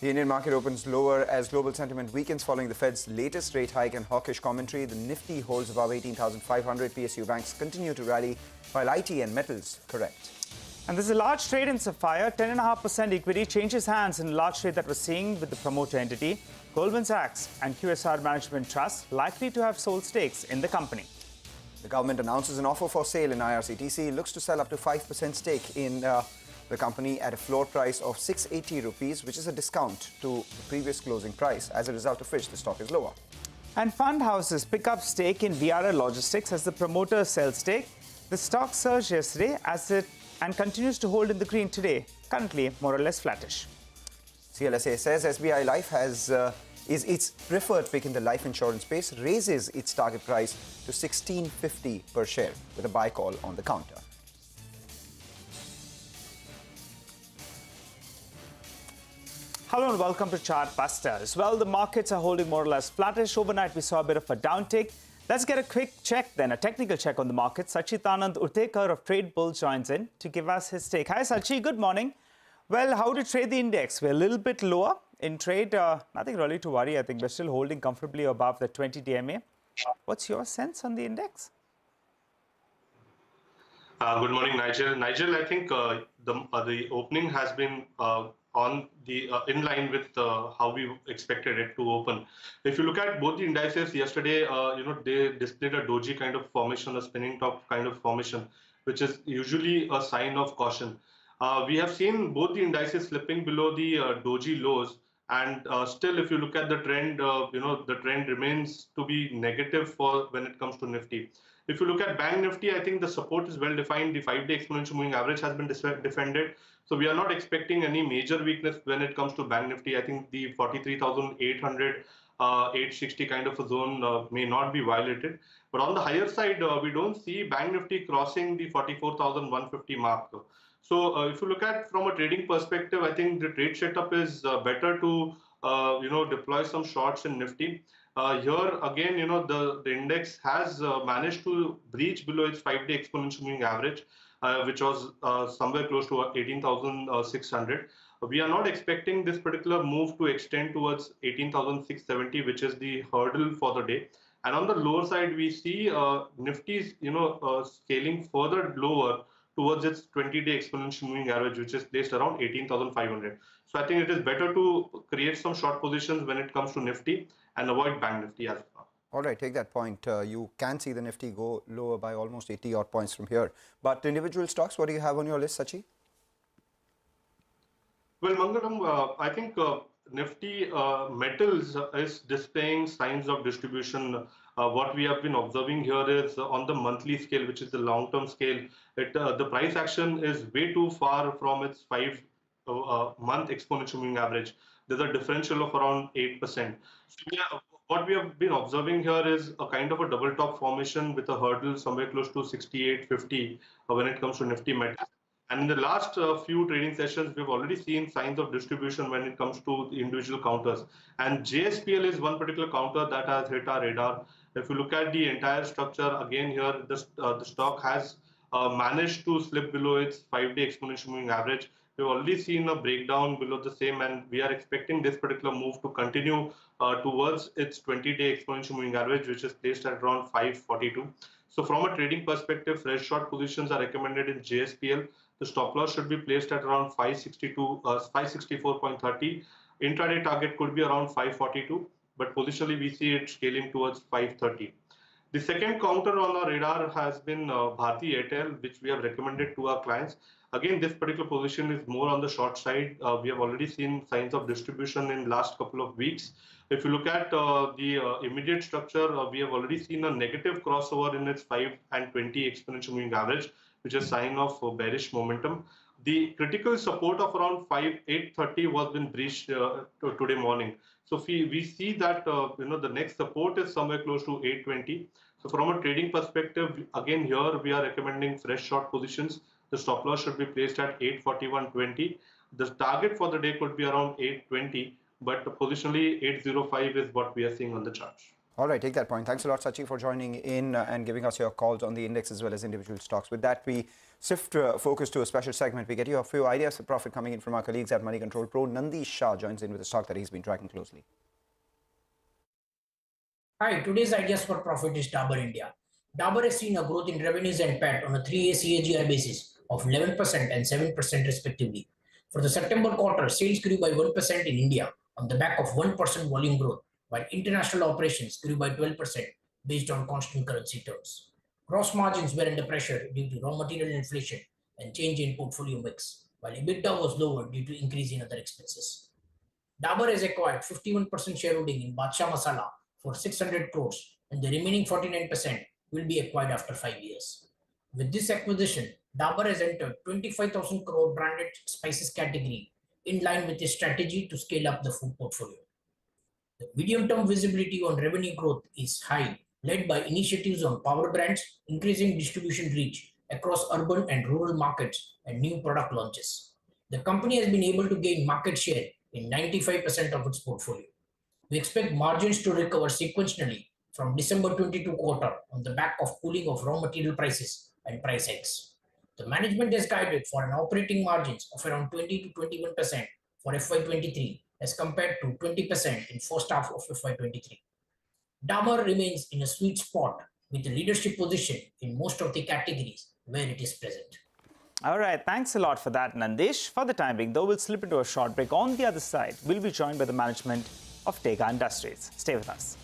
The Indian market opens lower as global sentiment weakens following the Fed's latest rate hike and hawkish commentary. The Nifty holds above 18,500. PSU banks continue to rally while IT and metals correct. And there's a large trade in Sapphire. 10.5% equity changes hands in a large trade that we're seeing with the promoter entity. Goldman Sachs and QSR Management Trust likely to have sold stakes in the company. The government announces an offer for sale in IRCTC. Looks to sell up to 5% stake in the company at a floor price of 680 rupees, which is a discount to the previous closing price, as a result of which the stock is lower. And fund houses pick up stake in VRL Logistics as the promoter sells stake. The stock surged yesterday and continues to hold in the green today, currently more or less flattish. CLSA says SBI Life is its preferred pick in the life insurance space, raises its target price to 1650 per share with a buy call on the counter. Hello and welcome to Chartbusters. Well, the markets are holding more or less flattish. Overnight, we saw a bit of a downtick. Let's get a quick check then, a technical check on the market. Sachitanand Urtekar of Trade Bull joins in to give us his take. Hi, Sachi. Good morning. Well, how to trade the index? We're a little bit lower in trade. Nothing really to worry. I think we're still holding comfortably above the 20 DMA. What's your sense on the index? Good morning, Nigel. Nigel, I think the opening has been in line with how we expected it to open. If you look at both the indices yesterday, they displayed a doji kind of formation, a spinning top kind of formation, which is usually a sign of caution. We have seen both the indices slipping below the doji lows, and still, if you look at the trend, the trend remains to be negative for when it comes to Nifty. If you look at Bank Nifty, I think the support is well defined. The 5-day exponential moving average has been defended. So we are not expecting any major weakness when it comes to Bank Nifty. I think the 43,800, 860 kind of a zone may not be violated. But on the higher side, we don't see Bank Nifty crossing the 44,150 mark. So if you look at from a trading perspective, I think the trade setup is better to deploy some shorts in Nifty. Here again, the index has managed to breach below its 5-day exponential moving average, which was somewhere close to 18,600. We are not expecting this particular move to extend towards 18,670, which is the hurdle for the day. And on the lower side, we see Nifty's scaling further lower towards its 20-day exponential moving average, which is placed around 18,500. So I think it is better to create some short positions when it comes to Nifty and avoid Bank Nifty as well. All right, take that point. You can see the Nifty go lower by almost 80 odd points from here. But individual stocks, what do you have on your list, Sachi? Well, Mangalam, I think Nifty metals is displaying signs of distribution. What we have been observing here is on the monthly scale, which is the long-term scale, the price action is way too far from its 5-month exponential moving average. There's a differential of around 8%. So what we have been observing here is a kind of a double top formation with a hurdle somewhere close to 68.50 when it comes to Nifty metals. And in the last few trading sessions, we've already seen signs of distribution when it comes to the individual counters. And JSPL is one particular counter that has hit our radar. If you look at the entire structure, again here, the stock has managed to slip below its 5-day exponential moving average. We've already seen a breakdown below the same, and we are expecting this particular move to continue towards its 20-day exponential moving average, which is placed at around 542. So from a trading perspective, fresh short positions are recommended in JSPL. The stop loss should be placed at around 564.30. Intraday target could be around 542, but positionally we see it scaling towards 530. The second counter on our radar has been Bharti Airtel, which we have recommended to our clients. Again, this particular position is more on the short side. We have already seen signs of distribution in last couple of weeks. If you look at the immediate structure, we have already seen a negative crossover in its 5 and 20 exponential moving average, which is a sign of bearish momentum. The critical support of around 830 was been breached today morning. So we see that the next support is somewhere close to 820. So from a trading perspective, again here we are recommending fresh short positions. The stop loss should be placed at 841.20. The target for the day could be around 820, but positionally 805 is what we are seeing on the chart. All right, take that point. Thanks a lot, Sachi, for joining in and giving us your calls on the index as well as individual stocks. With that, we shift focus to a special segment. We get you a few ideas for profit coming in from our colleagues at Money Control Pro. Nandish Shah joins in with a stock that he's been tracking closely. Hi, today's ideas for profit is Dabur India. Dabur has seen a growth in revenues and PAT on a 3-year CAGR basis of 11% and 7% respectively. For the September quarter, sales grew by 1% in India on the back of 1% volume growth, while international operations grew by 12% based on constant currency terms. Gross margins were under pressure due to raw material inflation and change in portfolio mix, while EBITDA was lower due to increase in other expenses. Dabur has acquired 51% shareholding in Badshah Masala for 600 crores, and the remaining 49% will be acquired after 5 years. With this acquisition, Dabur has entered 25,000 crore branded spices category in line with its strategy to scale up the food portfolio. The medium-term visibility on revenue growth is high, led by initiatives on power brands, increasing distribution reach across urban and rural markets, and new product launches. The company has been able to gain market share in 95% of its portfolio. We expect margins to recover sequentially from December 22 quarter on the back of cooling of raw material prices and price hikes. The management has guided for an operating margins of around 20 to 21% for FY23 as compared to 20% in first half of FY23. Dabur remains in a sweet spot with a leadership position in most of the categories where it is present. All right, thanks a lot for that, Nandish. For the time being, though, we'll slip into a short break. On the other side, we'll be joined by the management of Tega Industries. Stay with us.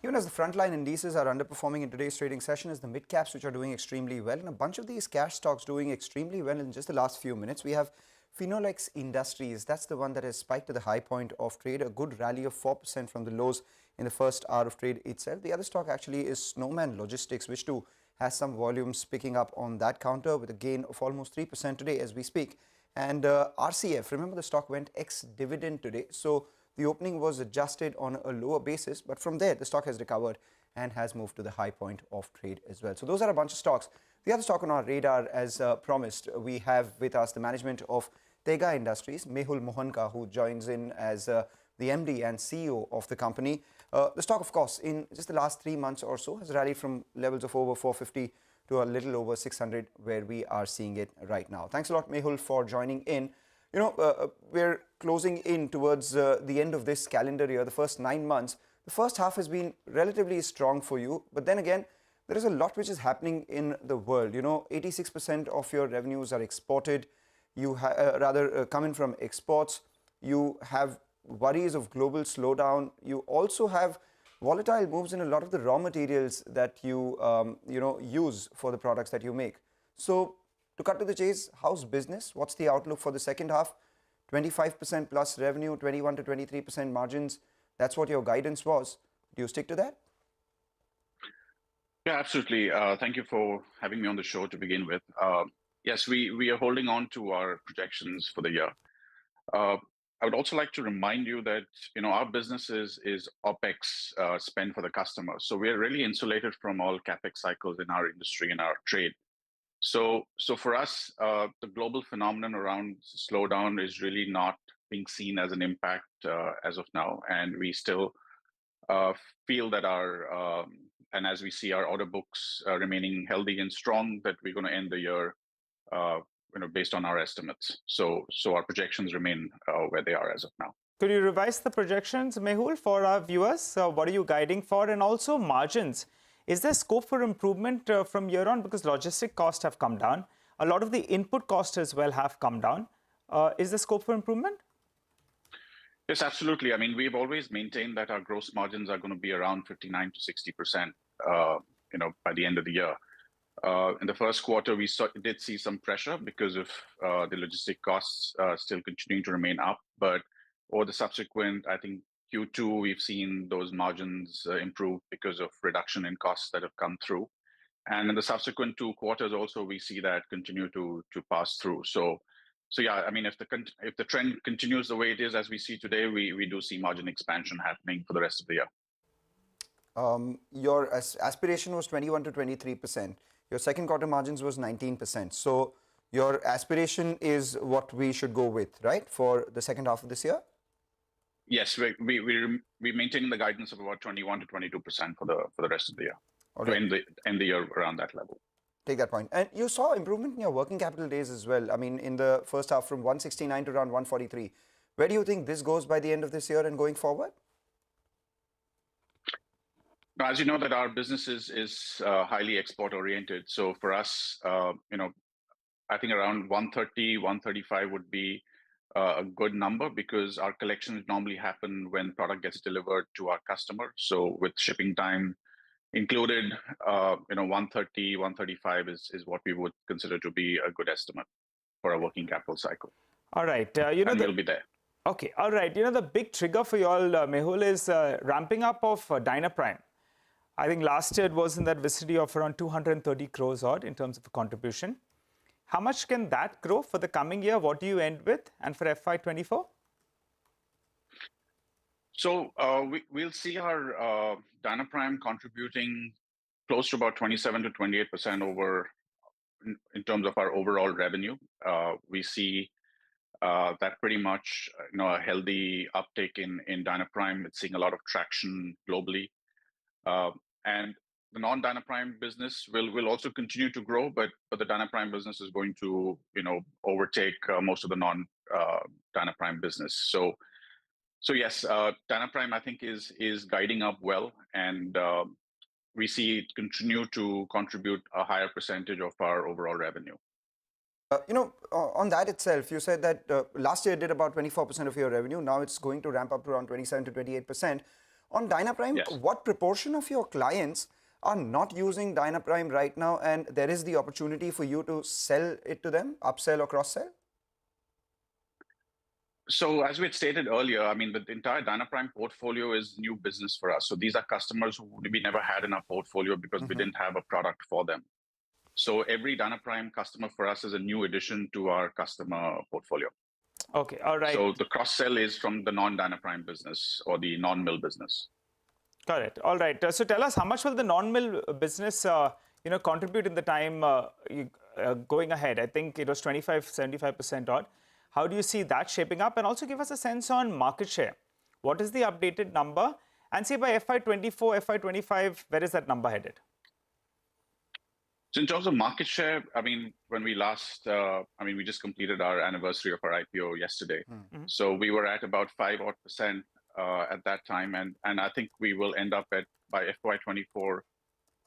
Even as the frontline indices are underperforming in today's trading session, is the mid caps which are doing extremely well, and a bunch of these cash stocks doing extremely well in just the last few minutes. We have Finolex Industries. That's the one that has spiked to the high point of trade, a good rally of 4% from the lows in the first hour of trade itself. The other stock actually is Snowman Logistics, which too has some volumes picking up on that counter with a gain of almost 3% today as we speak. And RCF, remember the stock went ex-dividend today, so the opening was adjusted on a lower basis, but from there the stock has recovered and has moved to the high point of trade as well. So those are a bunch of stocks. The other stock on our radar, as promised, we have with us the management of Tega Industries, Mehul Mohanka, who joins in as the MD and CEO of the company. The stock, of course, in just the last 3 months or so has rallied from levels of over 450 to a little over 600, where we are seeing it right now. Thanks a lot, Mehul, for joining in. You know, we're closing in towards the end of this calendar year, the first 9 months. The first half has been relatively strong for you, but then again, there is a lot which is happening in the world. You know, 86% of your revenues are exported. You come in from exports. You have worries of global slowdown. You also have volatile moves in a lot of the raw materials that you use for the products that you make. So, to cut to the chase, how's business? What's the outlook for the second half? 25% plus revenue, 21 to 23% margins. That's what your guidance was. Do you stick to that? Yeah, absolutely. Thank you for having me on the show to begin with. Yes, we are holding on to our projections for the year. I would also like to remind you that our business is OPEX spend for the customer. So we are really insulated from all CapEx cycles in our industry and our trade. So for us, the global phenomenon around slowdown is really not being seen as an impact as of now, and we still feel that and as we see our order books remaining healthy and strong, that we're going to end the year, based on our estimates. So our projections remain where they are as of now. Could you revise the projections, Mehul, for our viewers? What are you guiding for, and also margins? Is there scope for improvement from year on, because logistic costs have come down? A lot of the input costs as well have come down. Is there scope for improvement? Yes, absolutely. I mean, we've always maintained that our gross margins are going to be around 59 to 60%, by the end of the year. In the first quarter, we did see some pressure because of the logistic costs still continuing to remain up. But over the subsequent, I think Q2, we've seen those margins improve because of reduction in costs that have come through. And in the subsequent 2 quarters also, we see that continue to pass through. So yeah, I mean, if the trend continues the way it is as we see today, we do see margin expansion happening for the rest of the year. Your aspiration was 21 to 23%. Your second quarter margins was 19%. So your aspiration is what we should go with, right, for the second half of this year? Yes, we're maintaining the guidance of about 21 to 22% for the rest of the year. All to right. end the year around that level. Take that point. And you saw improvement in your working capital days as well. I mean, in the first half from 169 to around 143. Where do you think this goes by the end of this year and going forward? Now, as you know, that our business is highly export oriented. So for us, I think around 130, 135 would be a good number because our collections normally happen when product gets delivered to our customer. So with shipping time included, 130, 135 is what we would consider to be a good estimate for a working capital cycle. All right. And we'll be there. Okay. All right. The big trigger for you all, Mehul, is ramping up of Dynaprime. I think last year it was in that vicinity of around 230 crores odd in terms of contribution. How much can that grow for the coming year? What do you end with? And for FY24? So we'll see our Dynaprime contributing close to about 27 to 28% over in terms of our overall revenue. We see that pretty much a healthy uptake in Dynaprime. It's seeing a lot of traction globally. And the non-Dynaprime business will also continue to grow, but the Dynaprime business is going to overtake most of the non-Dynaprime business. So yes, Dynaprime I think is guiding up well, and we see it continue to contribute a higher percentage of our overall revenue. On that itself, you said that last year it did about 24% of your revenue. Now it's going to ramp up to around 27 to 28%. On Dynaprime, Yes. What proportion of your clients are not using Dynaprime right now, and there is the opportunity for you to sell it to them, upsell or cross-sell? So as we had stated earlier, I mean, the entire Dynaprime portfolio is new business for us. So these are customers who we never had in our portfolio because we didn't have a product for them. So every Dynaprime customer for us is a new addition to our customer portfolio. Okay, all right. So the cross-sell is from the non-Dynaprime business or the non-mill business. Got it. All right. So tell us, how much will the non-mill business, contribute in the time going ahead? I think it was 75% odd. How do you see that shaping up? And also give us a sense on market share. What is the updated number? And say by FY24, FY25, where is that number headed? So in terms of market share, I mean, when we last, we just completed our anniversary of our IPO yesterday. So we were at about 5% at that time. And I think we will end up by FY24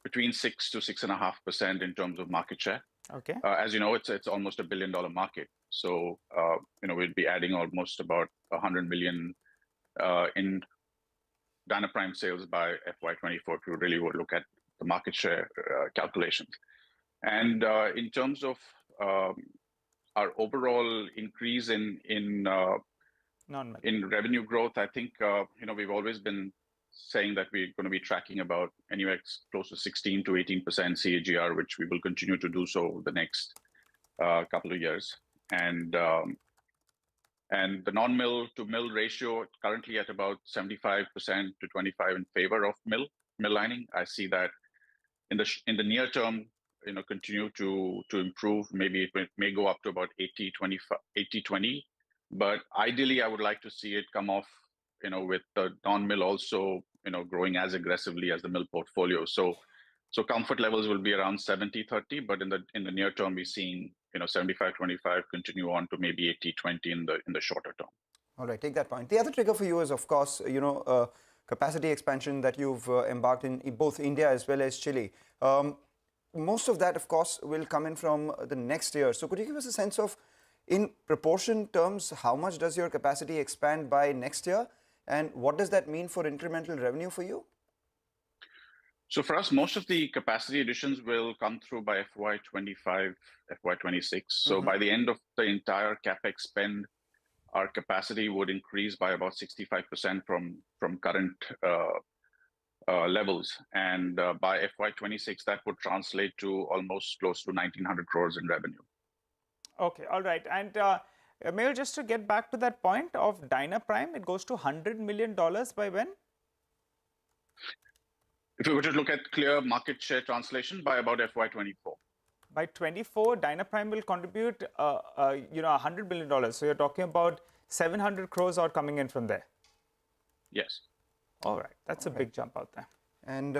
between 6 to 6.5% in terms of market share. Okay. As you know, it's almost $1 billion market. So, we'll be adding almost about 100 million in Dynaprime sales by FY24 if you really would look at the market share calculations. And in terms of our overall increase in revenue growth, I think, we've always been saying that we're going to be tracking about anywhere close to 16 to 18% CAGR, which we will continue to do so over the next couple of years. And the non-mill to mill ratio currently at about 75% to 25 in favor of mill lining. I see that in the near term, continue to improve. Maybe it may go up to about 80-20, but ideally I would like to see it come off, with the non-mill also, growing as aggressively as the mill portfolio. So comfort levels will be around 70-30, but in the near term, we're seeing 75-25 continue on to maybe 80-20 in the shorter term. All right, take that point. The other trigger for you is, of course, capacity expansion that you've embarked in both India as well as Chile. Most of that, of course, will come in from the next year. So could you give us a sense of, in proportion terms, how much does your capacity expand by next year? And what does that mean for incremental revenue for you? So for us, most of the capacity additions will come through by FY25, FY26. So by the end of the entire CapEx spend our capacity would increase by about 65% from current levels. And by FY26, that would translate to almost close to 1,900 crores in revenue. Okay, all right. And Mayur, just to get back to that point of Dynaprime, it goes to $100 million by when? If we were to look at clear market share translation, by about FY24. By 24, Dynaprime will contribute, $100 million. So you're talking about 700 crores are coming in from there. Yes. All right, that's a big jump out there. And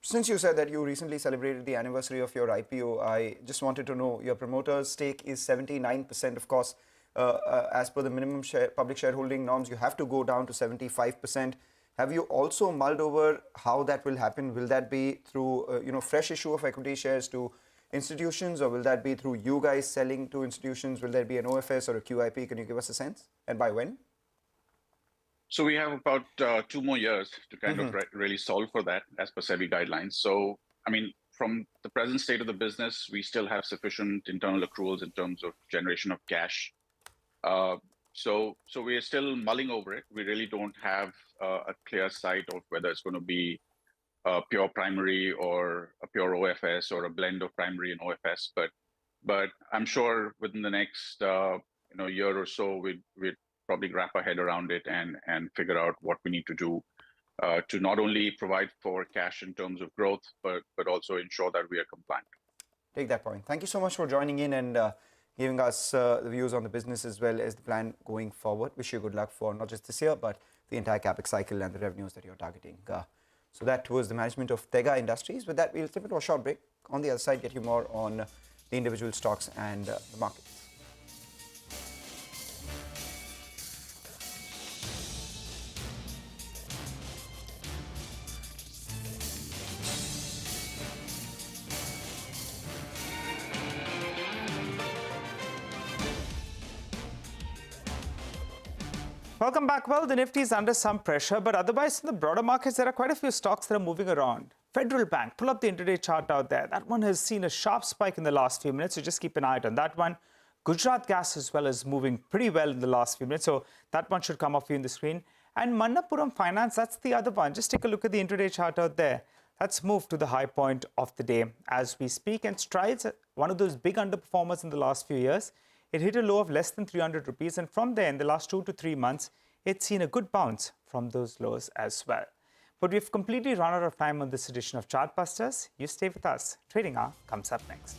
since you said that you recently celebrated the anniversary of your IPO, I just wanted to know, your promoter's stake is 79%. Of course, as per the minimum public shareholding norms, you have to go down to 75%. Have you also mulled over how that will happen? Will that be through fresh issue of equity shares to institutions, or will that be through you guys selling to institutions? Will there be an OFS or a QIP? Can you give us a sense? And by when? So we have about 2 more years to kind of really solve for that as per SEBI guidelines. So, I mean, from the present state of the business, we still have sufficient internal accruals in terms of generation of cash. So we are still mulling over it. We really don't have a clear sight of whether it's going to be a pure primary or a pure OFS or a blend of primary and OFS. But I'm sure within the next year or so, we'd probably wrap our head around it and figure out what we need to do to not only provide for cash in terms of growth, but also ensure that we are compliant. Take that point. Thank you so much for joining in and giving us the views on the business as well as the plan going forward. Wish you good luck for not just this year, but the entire CapEx cycle and the revenues that you're targeting. So that was the management of Tega Industries. With that, we'll flip it to a short break. On the other side, get you more on the individual stocks and the markets. Welcome back. Well, the Nifty is under some pressure, but otherwise in the broader markets, there are quite a few stocks that are moving around. Federal Bank, pull up the intraday chart out there. That one has seen a sharp spike in the last few minutes, so just keep an eye out on that one. Gujarat Gas as well is moving pretty well in the last few minutes, so that one should come off you in the screen. And Manappuram Finance, that's the other one. Just take a look at the intraday chart out there. That's moved to the high point of the day as we speak and strides one of those big underperformers in the last few years. It hit a low of less than 300 rupees, and from there, in the last 2 to 3 months, it's seen a good bounce from those lows as well. But we've completely run out of time on this edition of Chartbusters. You stay with us. Trading Hour comes up next.